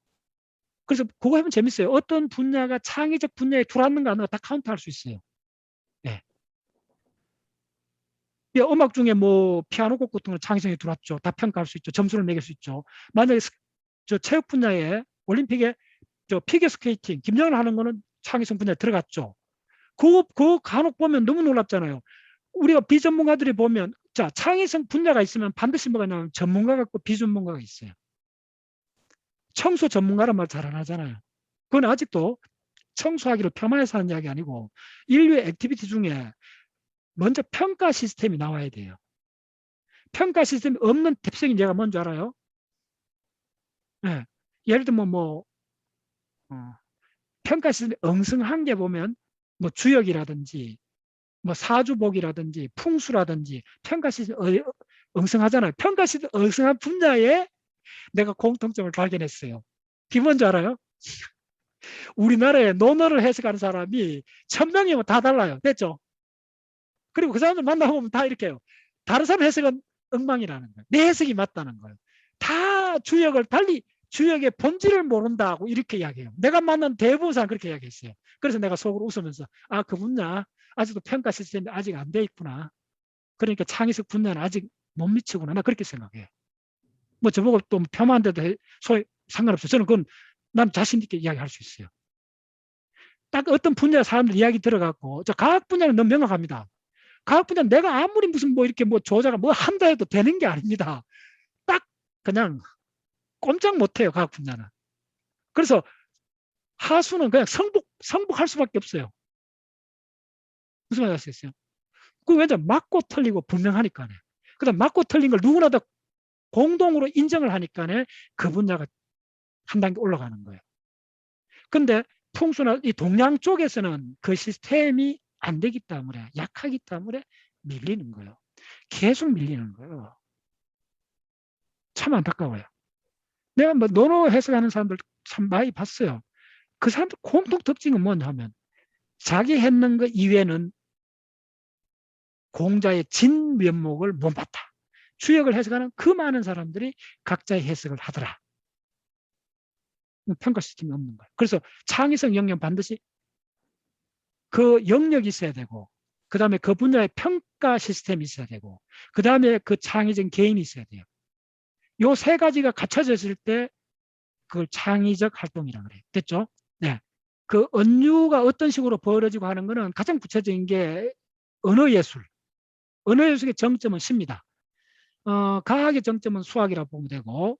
그래서 그거 해보면 재밌어요. 어떤 분야가 창의적 분야에 들어왔는가 안 다 카운트할 수 있어요. 네. 음악 중에 뭐 피아노 곡 같은 건 창의성이 들어왔죠. 다 평가할 수 있죠. 점수를 매길 수 있죠. 만약에 저 체육 분야에 올림픽에 저 피겨스케이팅 김연아 하는 거는 창의성 분야에 들어갔죠. 그거 간혹 보면 너무 놀랍잖아요. 우리가 비전문가들이 보면 자 창의성 분야가 있으면 반드시 뭐가 있냐면 전문가가 있고 비전문가가 있어요. 청소 전문가란 말 잘 안 하잖아요. 그건 아직도 청소하기를 폄하해서 하는 이야기 아니고 인류의 액티비티 중에 먼저 평가 시스템이 나와야 돼요. 평가 시스템이 없는 대표적인 예가 뭔지 알아요? 네. 예를 들면 평가 시스템이 엉성한 게 보면 뭐 주역이라든지 뭐 사주복이라든지 풍수라든지 평가 시스템 엉성하잖아요. 평가 시스템 엉성한 분야에 내가 공통점을 발견했어요. 그게 뭔지 알아요? 우리나라에 논어를 해석하는 사람이 1000명이면 다 달라요. 됐죠? 그리고 그 사람들 만나보면 다 이렇게 해요. 다른 사람 해석은 엉망이라는 거예요. 내 해석이 맞다는 거예요. 다 주역을 달리 주역의 본질을 모른다고 이렇게 이야기해요. 내가 만난 대부분 사람 그렇게 이야기했어요. 그래서 내가 속으로 웃으면서 아, 그 분야 아직도 평가 시스템이 아직 안 돼 있구나. 그러니까 창의적 분야는 아직 못 미치구나. 나 그렇게 생각해요. 뭐 저보고 또 폄하한데도 소위 상관없어요. 저는 그건 난 자신 있게 이야기할 수 있어요. 딱 어떤 분야 사람들 이야기 들어갖고 저 과학 분야는 너무 명확합니다. 과학 분야는 내가 아무리 무슨 뭐 이렇게 뭐 조작을 뭐 한다 해도 되는 게 아닙니다. 딱 그냥 꼼짝 못해요. 과학 분야는. 그래서 하수는 그냥 성북할 수밖에 없어요. 무슨 말인지 아시겠어요? 그 왜냐면 맞고 틀리고 분명하니까요. 그다음 맞고 틀린 걸 누구나 다 공동으로 인정을 하니까요. 그 분야가 한 단계 올라가는 거예요. 근데 풍수나 이 동양 쪽에서는 그 시스템이 안 되기 때문에 약하기 때문에 밀리는 거예요. 계속 밀리는 거예요. 참 안타까워요. 내가 뭐 논어 해석하는 사람들 참 많이 봤어요. 그 사람들 공통 특징은 뭐냐 하면 자기 했는 거 이외에는 공자의 진 면목을 못 봤다. 주역을 해석하는 그 많은 사람들이 각자의 해석을 하더라. 평가 시스템이 없는 거예요. 그래서 창의성 영역 반드시 그 영역이 있어야 되고 그 다음에 그 분야의 평가 시스템이 있어야 되고 그 다음에 그 창의적 개인이 있어야 돼요. 요 세 가지가 갖춰졌을 때 그걸 창의적 활동이라고 그래요. 됐죠? 네. 그 언유가 어떤 식으로 벌어지고 하는 거는 가장 구체적인 게 언어예술. 언어예술의 정점은 시입니다. 과학의 정점은 수학이라고 보면 되고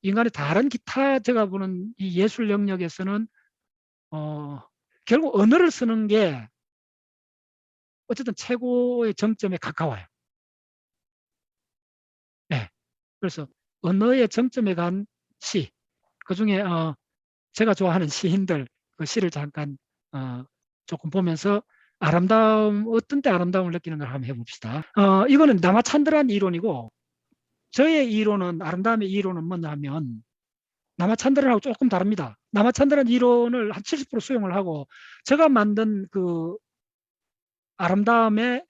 인간의 다른 기타 제가 보는 이 예술 영역에서는 결국 언어를 쓰는 게 어쨌든 최고의 정점에 가까워요. 네. 그래서 언어의 정점에 간 시, 그 중에 제가 좋아하는 시인들 그 시를 잠깐 조금 보면서 아름다움, 어떤 때 아름다움을 느끼는 걸 한번 해봅시다. 이거는 나마찬드라는 이론이고 저의 이론은 아름다움의 이론은 뭐냐면 나마찬드라하고 조금 다릅니다. 나마찬드라는 이론을 한 70% 수용을 하고 제가 만든 그 아름다움의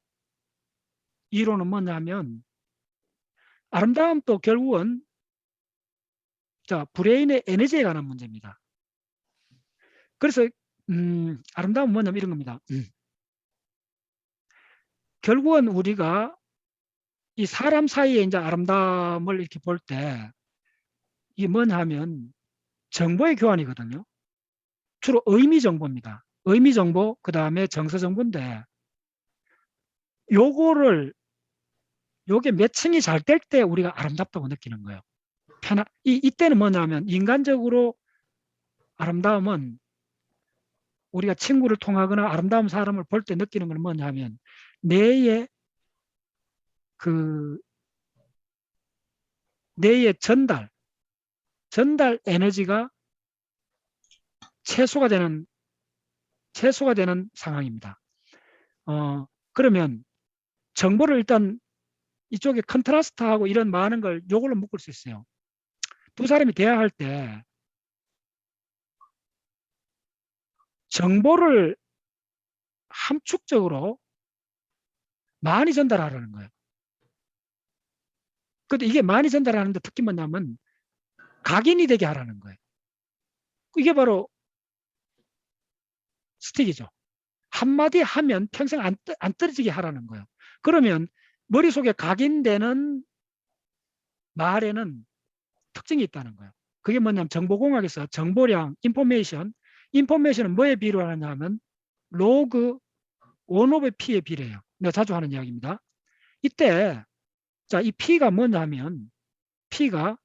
이론은 뭐냐면 아름다움도 결국은 브레인의 에너지에 관한 문제입니다. 그래서 아름다움은 뭐냐면 이런 겁니다. 결국은 우리가 이 사람 사이에 이제 아름다움을 이렇게 볼 때 이게 뭐냐면 정보의 교환이거든요. 주로 의미 정보입니다. 의미 정보, 그 다음에 정서 정보인데 요게 매칭이 잘 될 때 우리가 아름답다고 느끼는 거예요. 이때는 뭐냐면 인간적으로 아름다움은 우리가 친구를 통하거나 아름다운 사람을 볼 때 느끼는 건 뭐냐면 뇌의 전달 에너지가 최소가 되는 상황입니다. 그러면 정보를 일단 이쪽에 컨트라스트하고 이런 많은 걸 요걸로 묶을 수 있어요. 두 사람이 대화할 때 정보를 함축적으로 많이 전달하라는 거예요. 근데 이게 많이 전달하는데 특히 뭐냐면 각인이 되게 하라는 거예요. 이게 바로 스틱이죠. 한마디 하면 평생 안 떨어지게 하라는 거예요. 그러면 머릿속에 각인되는 말에는 특징이 있다는 거예요. 그게 뭐냐면 정보공학에서 정보량, 인포메이션은 뭐에 비례하느냐 하면 로그 1 오브 P에 비례해요. 내가 자주 하는 이야기입니다. 이때 이 P가 뭐냐면 P가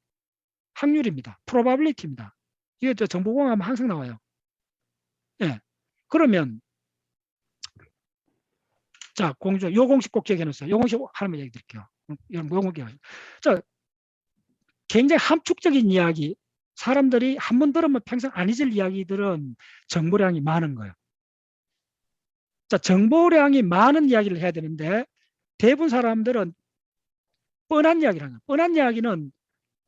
확률입니다. probability입니다. 이게 정보공학하면 항상 나와요. 예. 그러면 요 공식 꼭 기억해 놓으세요. 요 공식 하나만 얘기 드릴게요. 요 공식. 굉장히 함축적인 이야기, 사람들이 한 번 들으면 평생 안 잊을 이야기들은 정보량이 많은 거예요. 정보량이 많은 이야기를 해야 되는데 대부분 사람들은 뻔한 이야기를 하는 거예요. 뻔한 이야기는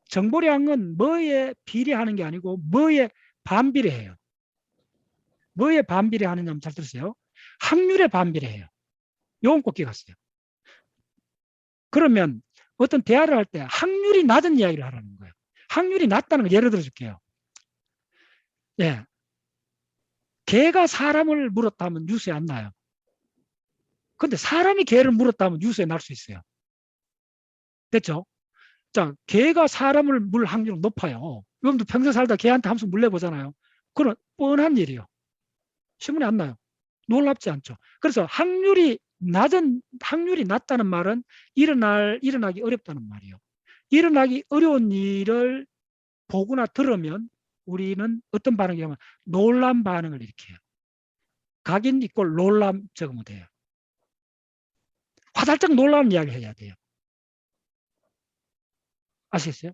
정보량은 뭐에 비례하는 게 아니고 뭐에 반비례해요. 뭐에 반비례하느냐면 잘 들으세요. 확률에 반비례해요. 요건 꼭 기억하세요. 그러면 어떤 대화를 할 때 확률이 낮은 이야기를 하라는 거예요. 확률이 낮다는 걸 예를 들어 줄게요. 예. 개가 사람을 물었다면 뉴스에 안 나요. 근데 사람이 개를 물었다면 뉴스에 날 수 있어요. 됐죠? 자, 개가 사람을 물 확률은 높아요. 여러분도 평생 살다 개한테 함수 물려보잖아요. 그건 뻔한 일이요. 신문에 안 나요. 놀랍지 않죠. 그래서 확률이 낮다는 말은 일어나기 어렵다는 말이에요. 일어나기 어려운 일을 보거나 들으면 우리는 어떤 반응이 하면 놀란 반응을 일으켜요. 각인 이꼴 놀람 적으면 돼요. 화들짝 놀라는 이야기를 해야 돼요. 아시겠어요?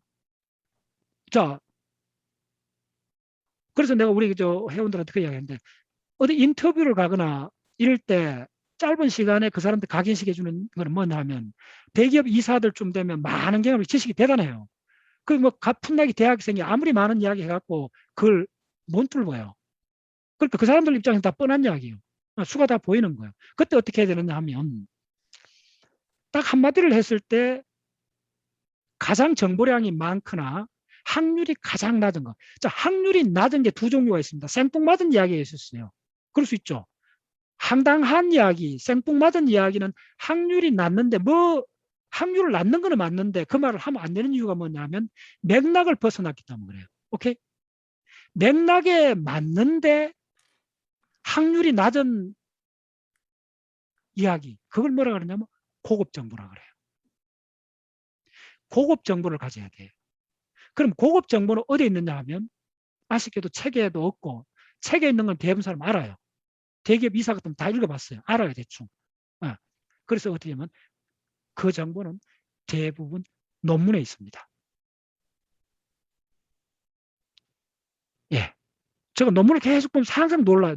자, 그래서 내가 우리 회원들한테 그 이야기했는데 어디 인터뷰를 가거나 이럴 때 짧은 시간에 그 사람들 각인시켜주는 건 뭐냐 하면 대기업 이사들쯤 되면 많은 경험이 지식이 대단해요. 그 뭐 가푼나기 대학생이 아무리 많은 이야기 해갖고 그걸 못 뚫어요. 그러니까 그 사람들 입장에서 다 뻔한 이야기예요. 수가 다 보이는 거예요. 그때 어떻게 해야 되느냐 하면 딱 한마디를 했을 때 가장 정보량이 많거나 확률이 가장 낮은 거. 자, 확률이 낮은 게 두 종류가 있습니다. 생뚱맞은 이야기가 있었어요. 그럴 수 있죠. 황당한 이야기, 생뚱맞은 이야기는 확률이 낮는데 확률을 낮는 거는 맞는데 그 말을 하면 안 되는 이유가 뭐냐면 맥락을 벗어났기 때문에 그래요. 오케이? 맥락에 맞는데 확률이 낮은 이야기, 그걸 뭐라 그러냐면 고급 정보라 그래요. 고급 정보를 가져야 돼요. 그럼 고급 정보는 어디에 있느냐 하면 아쉽게도 책에도 없고 책에 있는 건 대부분 사람 알아요. 대기업 이사 같은 다 읽어봤어요. 알아요, 대충. 그래서 어떻게 하면 그 정보는 대부분 논문에 있습니다. 예. 제가 논문을 계속 보면 항상 놀라요.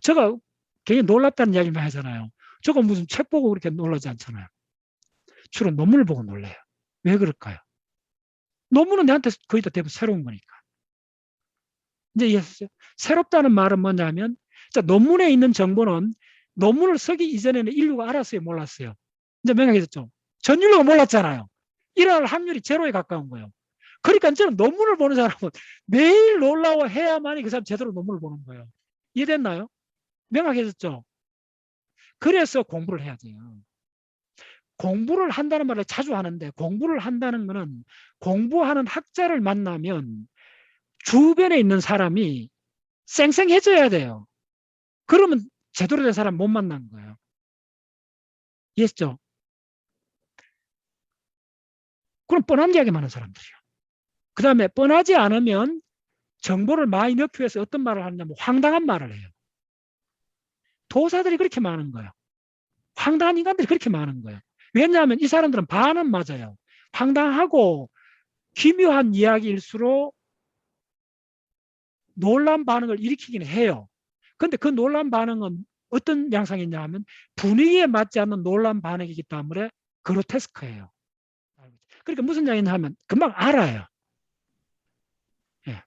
제가 굉장히 놀랍다는 이야기만 하잖아요. 저거 무슨 책 보고 그렇게 놀라지 않잖아요. 주로 논문을 보고 놀래요. 왜 그럴까요? 논문은 내한테 거의 다 대부분 새로운 거니까. 이제 이해하셨어요? 새롭다는 말은 뭐냐면, 자, 논문에 있는 정보는 논문을 쓰기 이전에는 인류가 알았어요, 몰랐어요? 이제 명확해졌죠? 전 인류가 몰랐잖아요. 일어날 확률이 제로에 가까운 거예요. 그러니까 저는 논문을 보는 사람은 매일 놀라워해야만이 그 사람 제대로 논문을 보는 거예요. 이해됐나요? 명확해졌죠? 그래서 공부를 해야 돼요. 공부를 한다는 말을 자주 하는데 공부를 한다는 거는 공부하는 학자를 만나면 주변에 있는 사람이 쌩쌩해져야 돼요. 그러면 제대로 된 사람 못 만난 거예요. 이해했죠? 그럼 뻔한 이야기만 하는 사람들이요. 그 다음에 뻔하지 않으면 정보를 많이 넣기 위해서 어떤 말을 하냐면 황당한 말을 해요. 도사들이 그렇게 많은 거예요. 황당한 인간들이 그렇게 많은 거예요. 왜냐하면 이 사람들은 반은 맞아요. 황당하고 기묘한 이야기일수록 놀란 반응을 일으키긴 해요. 근데 그 놀란 반응은 어떤 양상이냐 하면 분위기에 맞지 않는 놀란 반응이기 때문에 그로테스크예요. 그러니까 무슨 이야기냐 하면 금방 알아요. 예.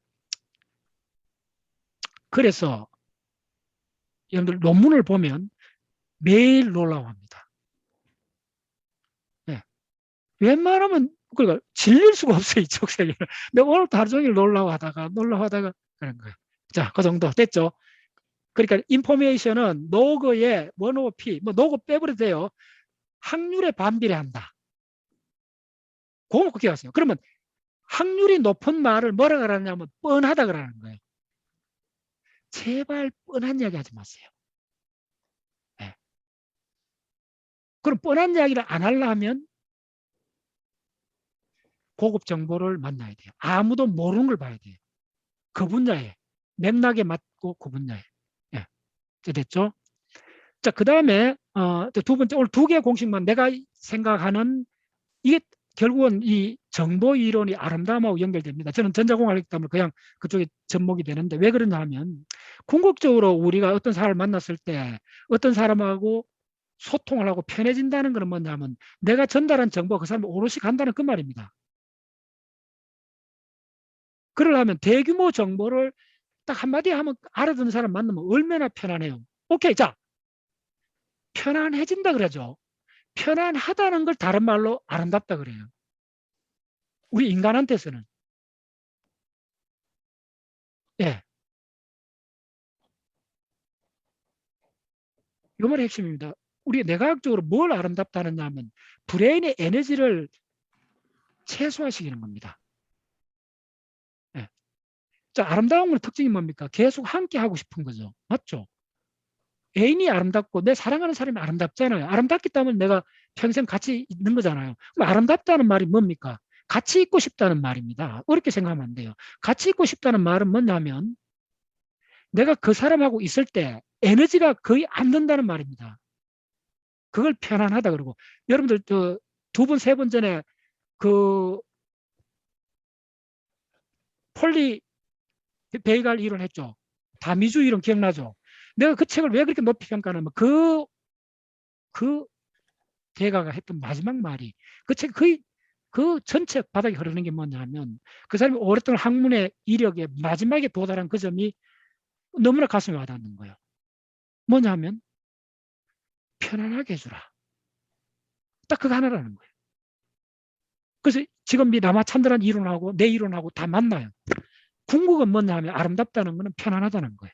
그래서 여러분들 논문을 보면 매일 놀라워합니다. 예. 웬만하면 그러니까 질릴 수가 없어요. 이쪽 세계는. 내가 오늘도 하루 종일 놀라워하다가 그런 거예요. 자, 그 정도 됐죠? 그러니까 인포메이션은 노거에 원오 P, 뭐 노거 빼버려도 돼요. 확률에 반비례한다. 그거 꼭 기억하세요. 그러면 확률이 높은 말을 뭐라 그러냐면 뻔하다 그러는 거예요. 제발 뻔한 이야기 하지 마세요. 네. 그럼 뻔한 이야기를 안 하려면 고급 정보를 만나야 돼요. 아무도 모르는 걸 봐야 돼요. 그 분야에 맥락에 맞고 그 분야에. 예. 됐죠? 자, 그 다음에 두 번째 오늘 두 개의 공식만 내가 생각하는 이게 결국은 이 정보 이론이 아름다움하고 연결됩니다. 저는 전자공학이기 때문에 그냥 그쪽에 접목이 되는데 왜 그러냐 하면 궁극적으로 우리가 어떤 사람을 만났을 때 어떤 사람하고 소통을 하고 편해진다는 것은 뭐냐면 내가 전달한 정보가 그 사람이 오롯이 간다는 그 말입니다. 그러려면 대규모 정보를 딱 한마디 하면 알아듣는 사람 만나면 얼마나 편안해요. 오케이. 자, 편안해진다 그러죠. 편안하다는 걸 다른 말로 아름답다 그래요. 우리 인간한테서는. 예. 요 말이 핵심입니다. 우리 뇌과학적으로 뭘 아름답다느냐 하면 브레인의 에너지를 최소화시키는 겁니다. 예. 자, 아름다운 특징이 뭡니까? 계속 함께 하고 싶은 거죠. 맞죠? 애인이 아름답고 내 사랑하는 사람이 아름답잖아요. 아름답기 때문에 내가 평생 같이 있는 거잖아요. 그럼 아름답다는 말이 뭡니까? 같이 있고 싶다는 말입니다. 어렵게 생각하면 안 돼요. 같이 있고 싶다는 말은 뭐냐면 내가 그 사람하고 있을 때 에너지가 거의 안 든다는 말입니다. 그걸 편안하다 그러고 여러분들 두 번, 세 번 전에 그 폴리 베이갈 이론 했죠. 다미주 이론 기억나죠? 내가 그 책을 왜 그렇게 높이 평가하냐면 그 대가가 했던 마지막 말이 그 책 거의 그 전체 바닥에 흐르는 게 뭐냐면 그 사람이 오랫동안 학문의 이력에 마지막에 도달한 그 점이 너무나 가슴에 와닿는 거예요. 뭐냐면 편안하게 해주라. 딱 그거 하나라는 거예요. 그래서 지금 이 라마찬드란 이론하고 내 이론하고 다 맞나요. 궁극은 뭐냐 하면 아름답다는 거는 편안하다는 거예요.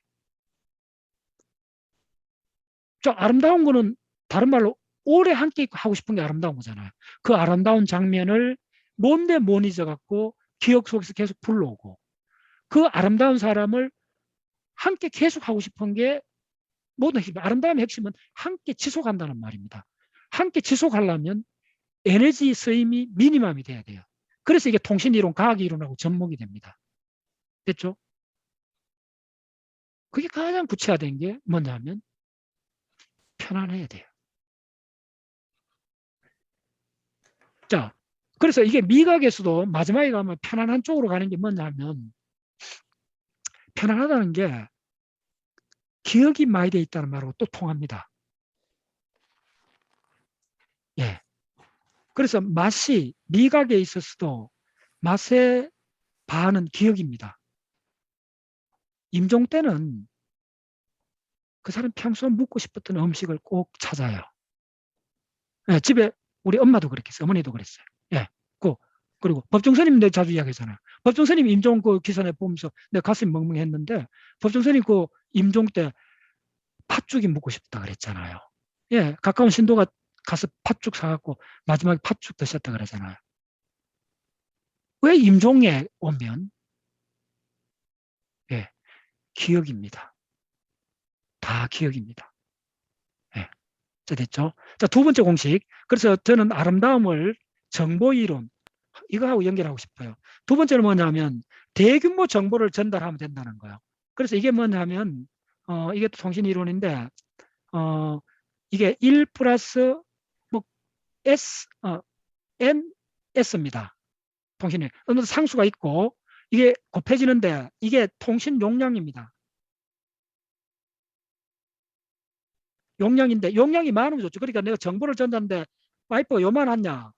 저 아름다운 거는 다른 말로 오래 함께 하고 싶은 게 아름다운 거잖아요. 그 아름다운 장면을 뭔데 못 잊어갖고 기억 속에서 계속 불러오고 그 아름다운 사람을 함께 계속 하고 싶은 게 모든 핵심. 아름다움의 핵심은 함께 지속한다는 말입니다. 함께 지속하려면 에너지 쓰임이 미니멈이 돼야 돼요. 그래서 이게 통신이론, 과학이론하고 접목이 됩니다. 됐죠? 그게 가장 구체화된 게 뭐냐면 편안해야 돼요. 자, 그래서 이게 미각에서도 마지막에 가면 편안한 쪽으로 가는 게 뭐냐면 편안하다는 게 기억이 많이 돼 있다는 말하고 또 통합니다. 예. 그래서 맛이 미각에 있어서도 맛의 반은 기억입니다. 임종 때는 그 사람 평소에 먹고 싶었던 음식을 꼭 찾아요. 예, 집에 우리 엄마도 그랬겠어요. 어머니도 그랬어요. 예. 그리고 법정 스님 내가 자주 이야기하잖아요. 법정 스님 임종 그 기사내 보면서 내가 가슴이 멍멍했는데 법정 스님 그 임종 때 팥죽이 먹고 싶다 그랬잖아요. 예, 가까운 신도가 가서 팥죽 사갖고 마지막에 팥죽 드셨다 그러잖아요. 왜 임종에 오면? 예, 기억입니다. 다 기억입니다. 예, 자, 됐죠? 자, 두 번째 공식. 그래서 저는 아름다움을 정보이론, 이거하고 연결하고 싶어요. 두 번째는 뭐냐면 대규모 정보를 전달하면 된다는 거예요. 그래서 이게 뭐냐면 이게 통신이론인데 이게 1 플러스 뭐 S, N, S입니다. 통신이 어느 상수가 있고 이게 곱해지는데 이게 통신 용량입니다. 용량인데 용량이 많으면 좋죠. 그러니까 내가 정보를 전달하는데 와이퍼가 요만하냐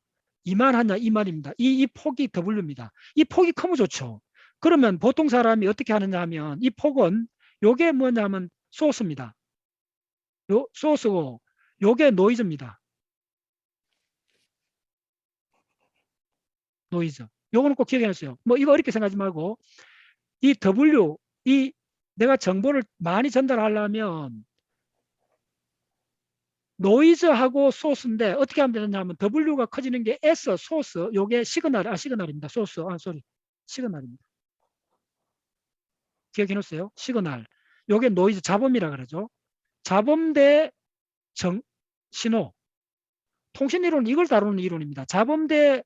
이만하냐 이 말입니다. 이 폭이 W입니다. 이 폭이 크면 좋죠. 그러면 보통 사람이 어떻게 하느냐 하면 이 폭은 요게 뭐냐면 소스입니다. 요 소스고 요게 노이즈입니다. 노이즈. 요거는 꼭 기억해놨어요. 뭐 이거 어렵게 생각하지 말고 이 W, 이 내가 정보를 많이 전달하려면 노이즈하고 소스인데 어떻게 하면 되느냐 하면 W가 커지는 게 S, 소스, 요게 시그널입니다. 소스, 시그널입니다. 기억해 놓으세요. 시그널. 요게 노이즈, 잡음이라 그러죠. 잡음 대 신호. 통신이론은 이걸 다루는 이론입니다. 잡음 대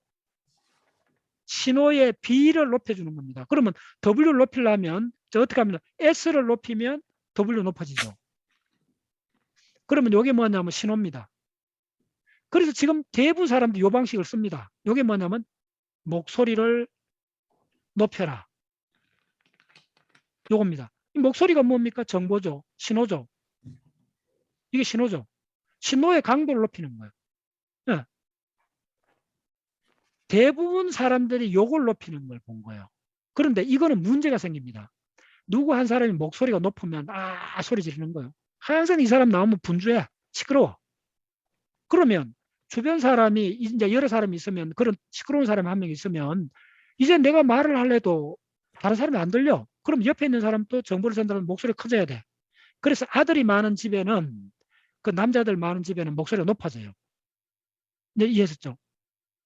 신호의 B를 높여주는 겁니다. 그러면 W를 높이려면 어떻게 하면 S를 높이면 W 높아지죠. 그러면 이게 뭐냐면 신호입니다. 그래서 지금 대부분 사람들이 이 방식을 씁니다. 이게 뭐냐면 목소리를 높여라. 요겁니다. 이 목소리가 뭡니까? 정보죠. 신호죠. 이게 신호죠. 신호의 강도를 높이는 거예요. 네. 대부분 사람들이 요걸 높이는 걸 본 거예요. 그런데 이거는 문제가 생깁니다. 누구 한 사람이 목소리가 높으면 소리 지르는 거예요. 항상 이 사람 나오면 분주해. 시끄러워. 그러면 주변 사람이 이제 여러 사람이 있으면 그런 시끄러운 사람이 한 명 있으면 이제 내가 말을 할래도 다른 사람이 안 들려. 그럼 옆에 있는 사람도 정보를 전달하면 목소리가 커져야 돼. 그래서 아들이 많은 집에는 그 남자들 많은 집에는 목소리가 높아져요. 이제 이해하셨죠?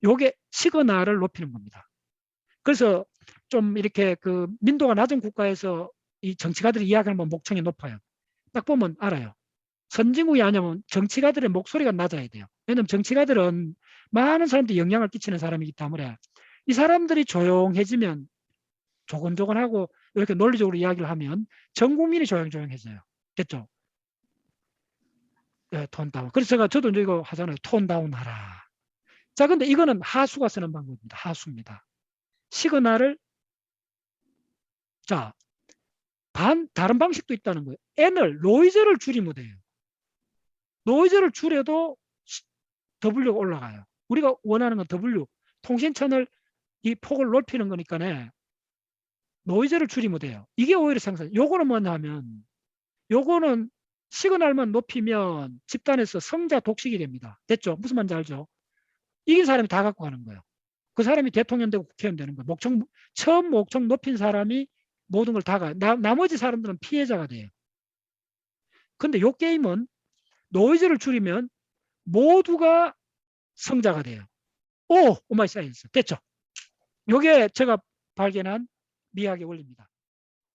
요게 시그널을 높이는 겁니다. 그래서 좀 이렇게 그 민도가 낮은 국가에서 이 정치가들이 이야기하면 목청이 높아요. 딱 보면 알아요. 선진국이 아니면 정치가들의 목소리가 낮아야 돼요. 왜냐하면 정치가들은 많은 사람들이 영향을 끼치는 사람이기 때문에 이 사람들이 조용해지면 조곤조곤하고 이렇게 논리적으로 이야기를 하면 전 국민이 조용조용해져요. 됐죠? 네, 톤 다운. 그래서 저도 이제 이거 하잖아요. 톤 다운 하라. 자, 근데 이거는 하수가 쓰는 방법입니다. 하수입니다. 시그널을, 자, 다른 방식도 있다는 거예요. N을, 노이즈를 줄이면 돼요. 노이즈를 줄여도 W가 올라가요. 우리가 원하는 건 W, 통신 채널 이 폭을 넓히는 거니까네. 노이즈를 줄이면 돼요. 이게 오히려 생산. 요거는 뭐냐면, 요거는 시그널만 높이면 집단에서 성자 독식이 됩니다. 됐죠? 무슨 말인지 알죠? 이긴 사람이 다 갖고 가는 거예요. 그 사람이 대통령 되고 국회의원 되는 거예요. 처음 목청 높인 사람이 모든 걸 다 가요. 나머지 사람들은 피해자가 돼요. 근데 요 게임은 노이즈를 줄이면 모두가 성자가 돼요. 오마이 사이언스. 됐죠? 요게 제가 발견한 미학의 원리입니다.